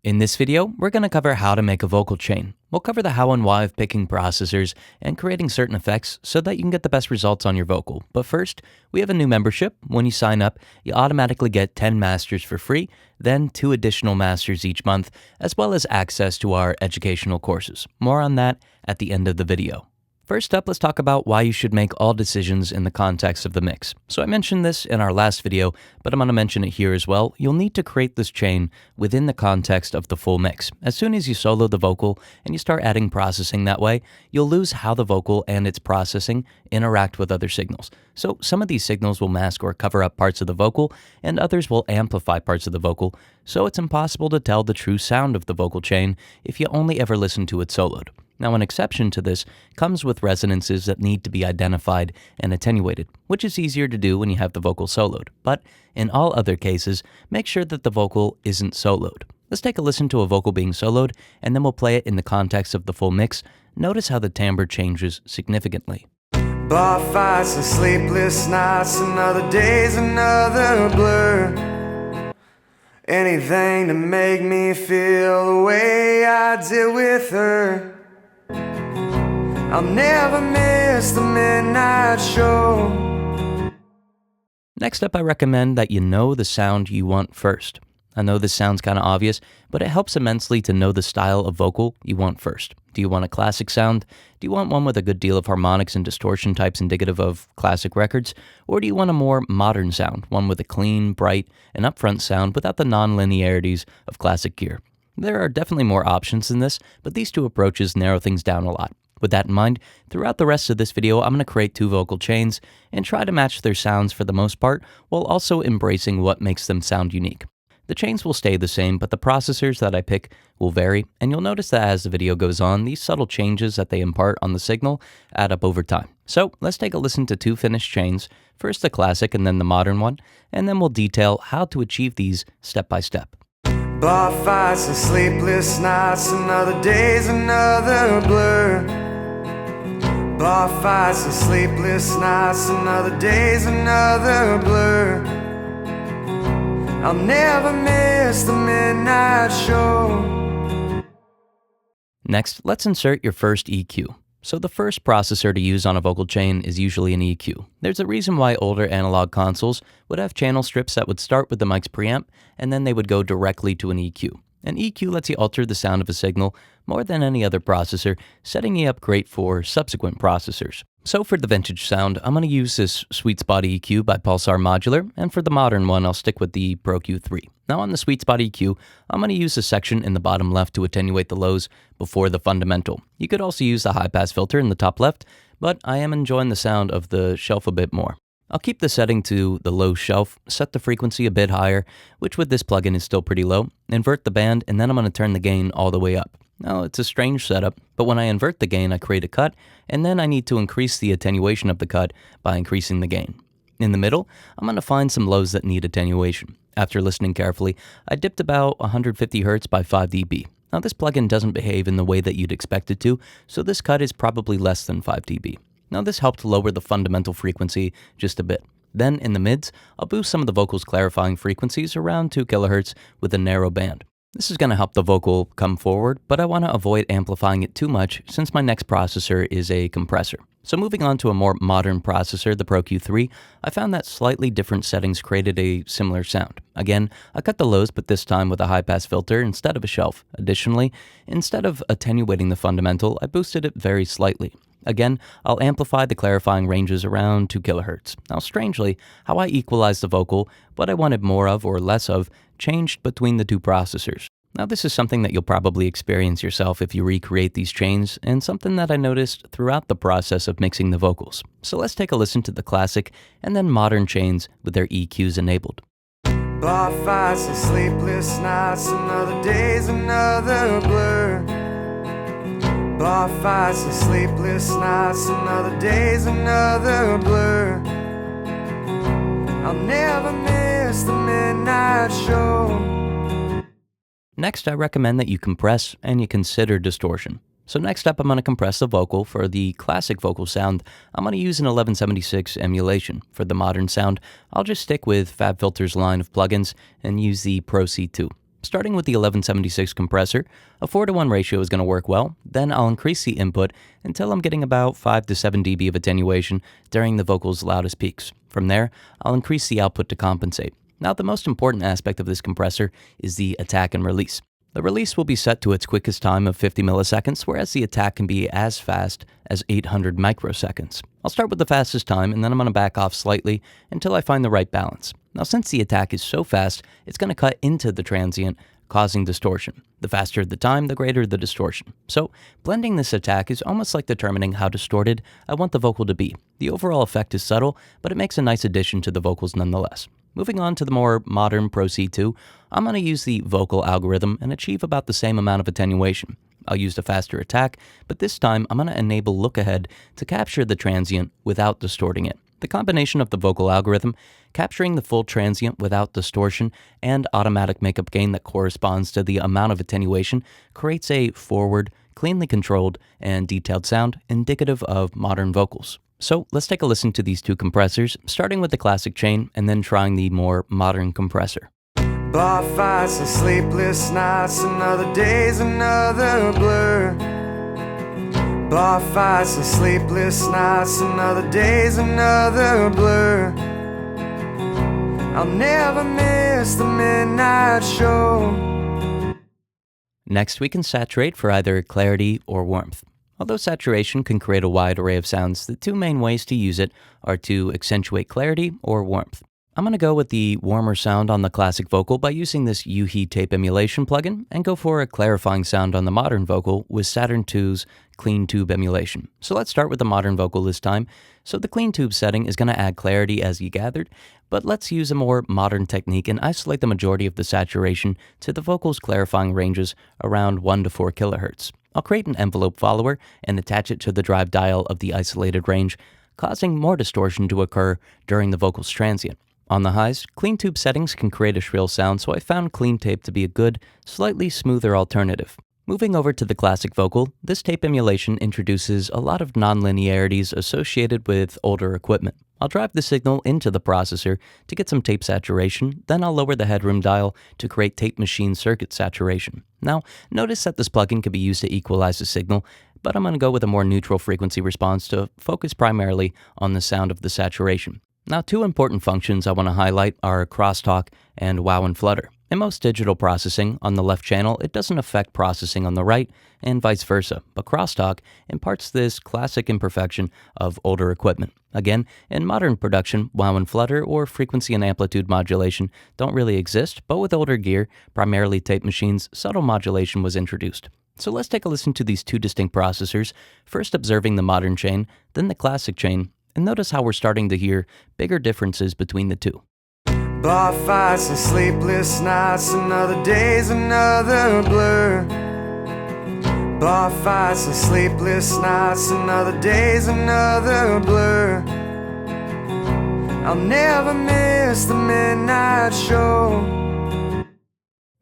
In this video, we're going to cover how to make a vocal chain. We'll cover the how and why of picking processors and creating certain effects so that you can get the best results on your vocal. But first, we have a new membership. When you sign up, you automatically get 10 masters for free, then 2 additional masters each month, as well as access to our educational courses. More on that at the end of the video. First up, let's talk about why you should make all decisions in the context of the mix. So I mentioned this in our last video, but I'm going to mention it here as well. You'll need to create this chain within the context of the full mix. As soon as you solo the vocal and you start adding processing that way, you'll lose how the vocal and its processing interact with other signals. So some of these signals will mask or cover up parts of the vocal, and others will amplify parts of the vocal, so it's impossible to tell the true sound of the vocal chain if you only ever listen to it soloed. Now, an exception to this comes with resonances that need to be identified and attenuated, which is easier to do when you have the vocal soloed. But in all other cases, make sure that the vocal isn't soloed. Let's take a listen to a vocal being soloed, and then we'll play it in the context of the full mix. Notice how the timbre changes significantly. Bar fights and sleepless nights, another day's another blur. Anything to make me feel the way I did with her. I'll never miss the midnight show. Next up, I recommend that you know the sound you want first. I know this sounds kind of obvious, but it helps immensely to know the style of vocal you want first. Do you want a classic sound? Do you want one with a good deal of harmonics and distortion types indicative of classic records? Or do you want a more modern sound, one with a clean, bright, and upfront sound without the non-linearities of classic gear? There are definitely more options than this, but these two approaches narrow things down a lot. With that in mind, throughout the rest of this video, I'm going to create 2 vocal chains and try to match their sounds for the most part, while also embracing what makes them sound unique. The chains will stay the same, but the processors that I pick will vary, and you'll notice that as the video goes on, these subtle changes that they impart on the signal add up over time. So let's take a listen to 2 finished chains, first the classic and then the modern one, and then we'll detail how to achieve these step by step. Bar fights and sleepless nights, another day's another blur. Bar fights and sleepless nights, another day's another blur. I'll never miss the midnight show. Next, let's insert your first EQ. So the first processor to use on a vocal chain is usually an EQ. There's a reason why older analog consoles would have channel strips that would start with the mic's preamp, and then they would go directly to an EQ. An EQ lets you alter the sound of a signal more than any other processor, setting you up great for subsequent processors. So for the vintage sound, I'm going to use this Sweet Spot EQ by Pulsar Modular, and for the modern one, I'll stick with the Pro Q3. Now on the Sweet Spot EQ, I'm going to use a section in the bottom left to attenuate the lows before the fundamental. You could also use the high pass filter in the top left, but I am enjoying the sound of the shelf a bit more. I'll keep the setting to the low shelf, set the frequency a bit higher, which with this plugin is still pretty low, invert the band, and then I'm going to turn the gain all the way up. Now, it's a strange setup, but when I invert the gain, I create a cut, and then I need to increase the attenuation of the cut by increasing the gain. In the middle, I'm going to find some lows that need attenuation. After listening carefully, I dipped about 150 Hz by 5 dB. Now, this plugin doesn't behave in the way that you'd expect it to, so this cut is probably less than 5 dB. Now, this helped lower the fundamental frequency just a bit. Then, in the mids, I'll boost some of the vocal's clarifying frequencies around 2 kHz with a narrow band. This is going to help the vocal come forward, but I want to avoid amplifying it too much since my next processor is a compressor. So moving on to a more modern processor, the Pro Q3, I found that slightly different settings created a similar sound. Again, I cut the lows, but this time with a high-pass filter instead of a shelf. Additionally, instead of attenuating the fundamental, I boosted it very slightly. Again, I'll amplify the clarifying ranges around 2 kHz. Now, strangely, how I equalized the vocal, what I wanted more of or less of, changed between the 2 processors. Now, this is something that you'll probably experience yourself if you recreate these chains, and something that I noticed throughout the process of mixing the vocals. So let's take a listen to the classic and then modern chains with their EQs enabled. Bar fights and sleepless nights, another day's another blur. Bar fights and sleepless nights, another day's another blur. I'll never miss the midnight show. Next, I recommend that you compress and you consider distortion. So next up, I'm going to compress the vocal. For the classic vocal sound, I'm going to use an 1176 emulation. For the modern sound, I'll just stick with FabFilter's line of plugins and use the Pro C2. Starting with the 1176 compressor, a 4:1 ratio is going to work well. Then I'll increase the input until I'm getting about 5 to 7 dB of attenuation during the vocal's loudest peaks. From there, I'll increase the output to compensate. Now, the most important aspect of this compressor is the attack and release. The release will be set to its quickest time of 50 milliseconds, whereas the attack can be as fast as 800 microseconds. I'll start with the fastest time, and then I'm going to back off slightly until I find the right balance. Now, since the attack is so fast, it's going to cut into the transient, causing distortion. The faster the time, the greater the distortion. So, blending this attack is almost like determining how distorted I want the vocal to be. The overall effect is subtle, but it makes a nice addition to the vocals nonetheless. Moving on to the more modern Pro C2, I'm going to use the vocal algorithm and achieve about the same amount of attenuation. I'll use a faster attack, but this time I'm going to enable look ahead to capture the transient without distorting it. The combination of the vocal algorithm, capturing the full transient without distortion, and automatic makeup gain that corresponds to the amount of attenuation creates a forward, cleanly controlled, and detailed sound indicative of modern vocals. So let's take a listen to these two compressors, starting with the classic chain and then trying the more modern compressor. Bar fights and sleepless nights, another day's another blur. Bar fights and sleepless nights, another day's another blur. I'll never miss the midnight show. Next, we can saturate for either clarity or warmth. Although saturation can create a wide array of sounds, the two main ways to use it are to accentuate clarity or warmth. I'm going to go with the warmer sound on the classic vocal by using this U-Heat tape emulation plugin and go for a clarifying sound on the modern vocal with Saturn II's clean tube emulation. So let's start with the modern vocal this time. So the clean tube setting is going to add clarity as you gathered, but let's use a more modern technique and isolate the majority of the saturation to the vocal's clarifying ranges around 1 to 4 kilohertz. I'll create an envelope follower and attach it to the drive dial of the isolated range, causing more distortion to occur during the vocal's transient. On the highs, clean tube settings can create a shrill sound, so I found clean tape to be a good, slightly smoother alternative. Moving over to the classic vocal, this tape emulation introduces a lot of nonlinearities associated with older equipment. I'll drive the signal into the processor to get some tape saturation, then I'll lower the headroom dial to create tape machine circuit saturation. Now, notice that this plugin can be used to equalize the signal, but I'm going to go with a more neutral frequency response to focus primarily on the sound of the saturation. Now, two important functions I want to highlight are crosstalk and wow and flutter. In most digital processing, on the left channel, it doesn't affect processing on the right, and vice versa, but crosstalk imparts this classic imperfection of older equipment. Again, in modern production, wow and flutter or frequency and amplitude modulation don't really exist, but with older gear, primarily tape machines, subtle modulation was introduced. So let's take a listen to these two distinct processors, first observing the modern chain, then the classic chain, and notice how we're starting to hear bigger differences between the two. Bar fights and sleepless nights, another day's another blur. Bar fights and sleepless nights, another day's another blur. I'll never miss the midnight show.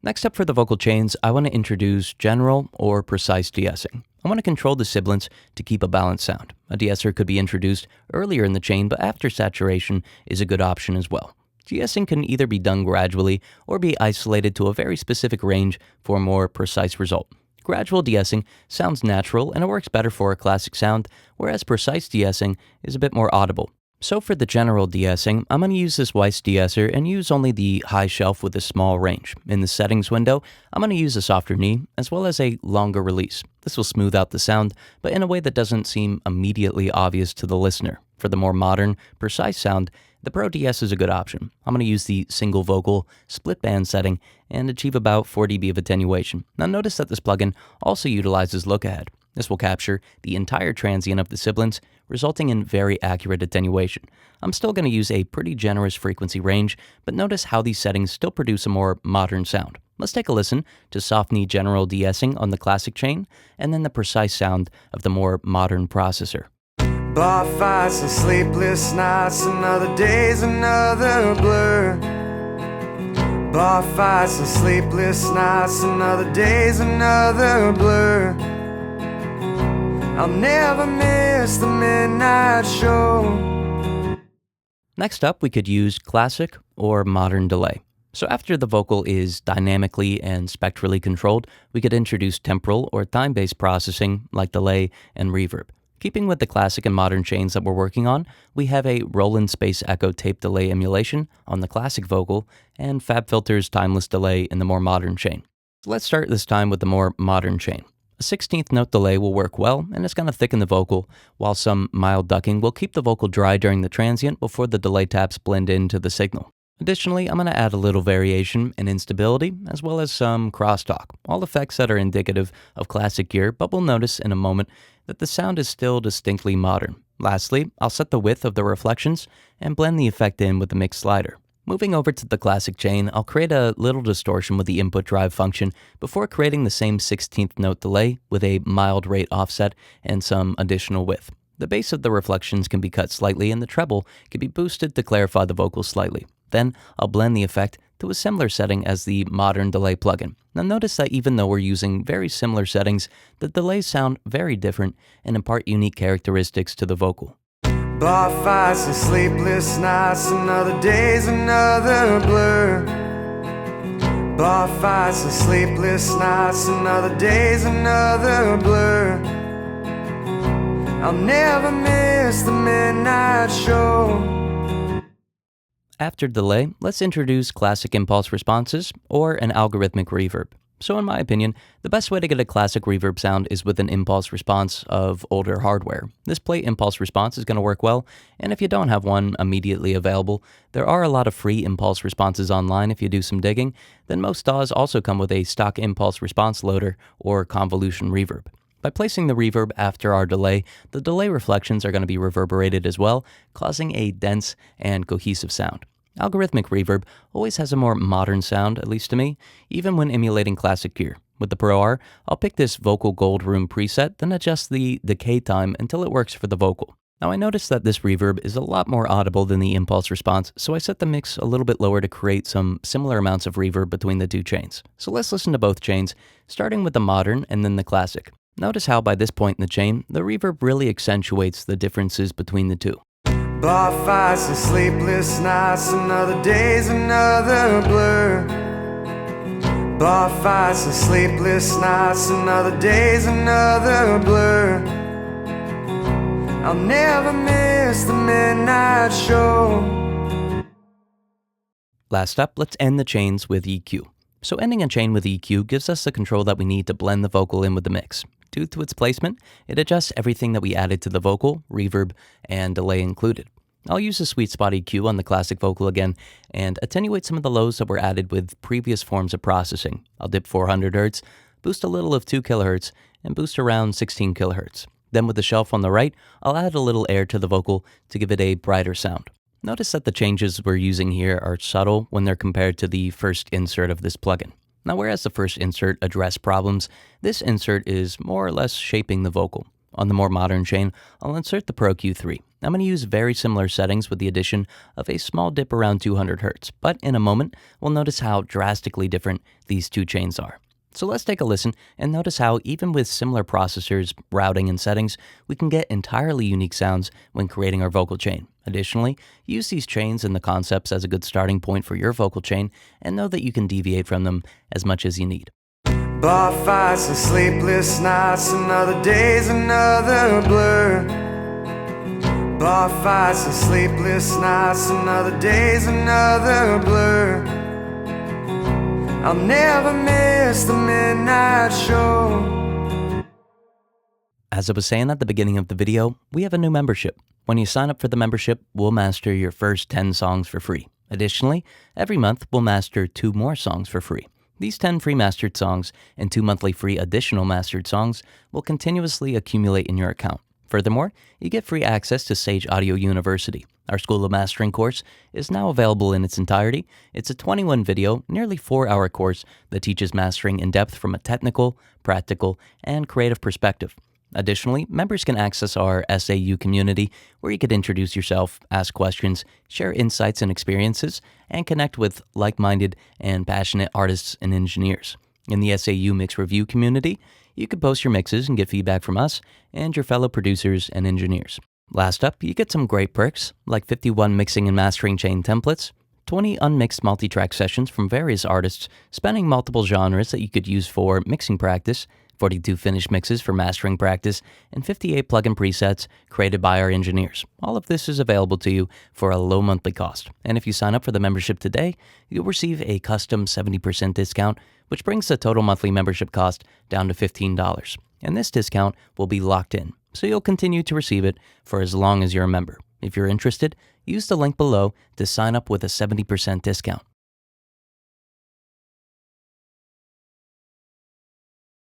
Next up for the vocal chains, I want to introduce general or precise de-essing. I want to control the sibilants to keep a balanced sound. A de-esser could be introduced earlier in the chain, but after saturation is a good option as well. De-essing can either be done gradually or be isolated to a very specific range for a more precise result. Gradual de-essing sounds natural and it works better for a classic sound, whereas precise de-essing is a bit more audible. So for the general de-essing, I'm going to use this Weiss de-esser and use only the high shelf with a small range. In the settings window, I'm going to use a softer knee as well as a longer release. This will smooth out the sound, but in a way that doesn't seem immediately obvious to the listener. For the more modern, precise sound, the Pro DS is a good option. I'm going to use the single vocal split band setting and achieve about 4 dB of attenuation. Now notice that this plugin also utilizes look ahead. This will capture the entire transient of the sibilants, resulting in very accurate attenuation. I'm still going to use a pretty generous frequency range, but notice how these settings still produce a more modern sound. Let's take a listen to soft knee general de-essing on the classic chain, and then the precise sound of the more modern processor. Bar fights and sleepless nights, another day's another blur. Bar fights and sleepless nights, another day's another blur. I'll never miss the midnight show. Next up, we could use classic or modern delay. So after the vocal is dynamically and spectrally controlled, we could introduce temporal or time-based processing like delay and reverb. Keeping with the classic and modern chains that we're working on, we have a Roland Space Echo tape delay emulation on the classic vocal and FabFilter's timeless delay in the more modern chain. So let's start this time with the more modern chain. A 16th note delay will work well, and it's going to thicken the vocal, while some mild ducking will keep the vocal dry during the transient before the delay taps blend into the signal. Additionally, I'm going to add a little variation and instability, as well as some crosstalk, all effects that are indicative of classic gear, but we'll notice in a moment that the sound is still distinctly modern. Lastly, I'll set the width of the reflections and blend the effect in with the mix slider. Moving over to the classic chain, I'll create a little distortion with the input drive function before creating the same 16th note delay with a mild rate offset and some additional width. The base of the reflections can be cut slightly and the treble can be boosted to clarify the vocal slightly. Then I'll blend the effect to a similar setting as the modern delay plugin. Now notice that even though we're using very similar settings, the delays sound very different and impart unique characteristics to the vocal. Bar fights and sleepless nights, another day's another blur. Bar fights and sleepless nights, another day's another blur. I'll never miss the midnight show. After delay, let's introduce classic impulse responses or an algorithmic reverb. So in my opinion, the best way to get a classic reverb sound is with an impulse response of older hardware. This plate impulse response is going to work well, and if you don't have one immediately available, there are a lot of free impulse responses online if you do some digging. Then most DAWs also come with a stock impulse response loader or convolution reverb. By placing the reverb after our delay, the delay reflections are going to be reverberated as well, causing a dense and cohesive sound. Algorithmic reverb always has a more modern sound, at least to me, even when emulating classic gear. With the Pro R, I'll pick this Vocal Gold Room preset, then adjust the decay time until it works for the vocal. Now I noticed that this reverb is a lot more audible than the impulse response, so I set the mix a little bit lower to create some similar amounts of reverb between the two chains. So let's listen to both chains, starting with the modern and then the classic. Notice how by this point in the chain, the reverb really accentuates the differences between the two. Bar fights and sleepless nights, another day's another blur. Bar fights and sleepless nights, another day's another blur. I'll never miss the midnight show. Last up, let's end the chains with EQ. So ending a chain with EQ gives us the control that we need to blend the vocal in with the mix. Due to its placement, it adjusts everything that we added to the vocal, reverb, and delay included. I'll use the sweet spot EQ on the classic vocal again and attenuate some of the lows that were added with previous forms of processing. I'll dip 400 Hz, boost a little of 2 kHz, and boost around 16 kHz. Then with the shelf on the right, I'll add a little air to the vocal to give it a brighter sound. Notice that the changes we're using here are subtle when they're compared to the first insert of this plugin. Now, whereas the first insert addressed problems, this insert is more or less shaping the vocal. On the more modern chain, I'll insert the Pro Q3. I'm going to use very similar settings with the addition of a small dip around 200 Hz, but in a moment, we'll notice how drastically different these two chains are. So let's take a listen and notice how even with similar processors, routing, and settings, we can get entirely unique sounds when creating our vocal chain. Additionally, use these chains and the concepts as a good starting point for your vocal chain and know that you can deviate from them as much as you need. Bar fights and sleepless nights, another day's another blur. Bar fights and sleepless nights, another day's another blur. I'll never miss the midnight show. As I was saying at the beginning of the video, we have a new membership. When you sign up for the membership, we'll master your first 10 songs for free. Additionally, every month we'll master 2 more songs for free. These 10 free mastered songs and 2 monthly free additional mastered songs will continuously accumulate in your account. Furthermore, you get free access to Sage Audio University. Our School of Mastering course is now available in its entirety. It's a 21-video, nearly 4-hour course that teaches mastering in depth from a technical, practical, and creative perspective. Additionally, members can access our SAU community, where you can introduce yourself, ask questions, share insights and experiences, and connect with like-minded and passionate artists and engineers. In the SAU Mix Review community, you can post your mixes and get feedback from us and your fellow producers and engineers. Last up, you get some great perks, like 51 mixing and mastering chain templates, 20 unmixed multi-track sessions from various artists spanning multiple genres that you could use for mixing practice, 42 finished mixes for mastering practice, and 58 plugin presets created by our engineers. All of this is available to you for a low monthly cost. And if you sign up for the membership today, you'll receive a custom 70% discount, which brings the total monthly membership cost down to $15. And this discount will be locked in, so you'll continue to receive it for as long as you're a member. If you're interested, use the link below to sign up with a 70% discount.